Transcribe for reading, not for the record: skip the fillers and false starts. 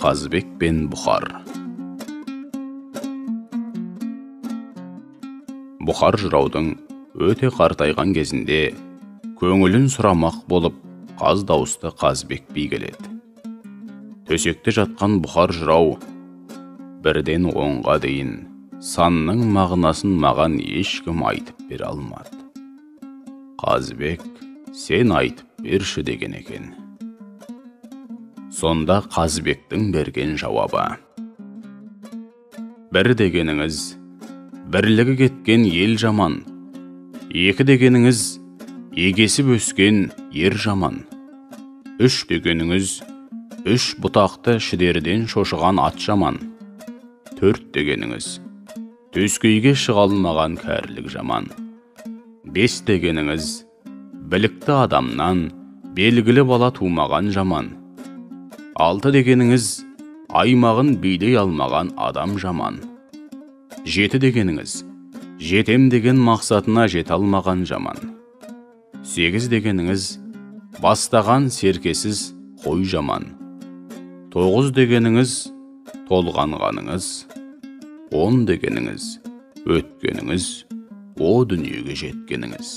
Қазыбек пен Бұхар. Бұхар жыраудың өте қартайған кезінде көңілін сұрамақ болып қаз дауысты Қазыбек би келеді. Төсекте жатқан Бұхар жырау бірден 10-ға дейін санның мағынасын маған ешкім айтып бере алмады. Қазыбек, сен айтып берші деген екен. Сонда Қазыбектің берген жауабы: бір дегеніңіз, бірлігі кеткен ел жаман. Екі дегеніңіз, егесіп өскен ер жаман. Үш дегеніңіз, үш бұтақты шідерден шошыған ат жаман. Төрт дегеніңіз, төскейге шыға алмаған кәрілік жаман. Бес дегеніңіз, білікті адамнан белгілі бала тумаған жаман. Алты дегеніңіз, аймағын билей алмаған адам жаман. Жеті дегеніңіз, жетем деген мақсатына жете алмаған жаман. Сегіз дегеніңіз, бастаған серкесіз қой жаман. Тоғыз дегеніңіз, толғанғаныңыз. 10 дегеніңіз, өткеніңіз, о дүниеге жеткеніңіз.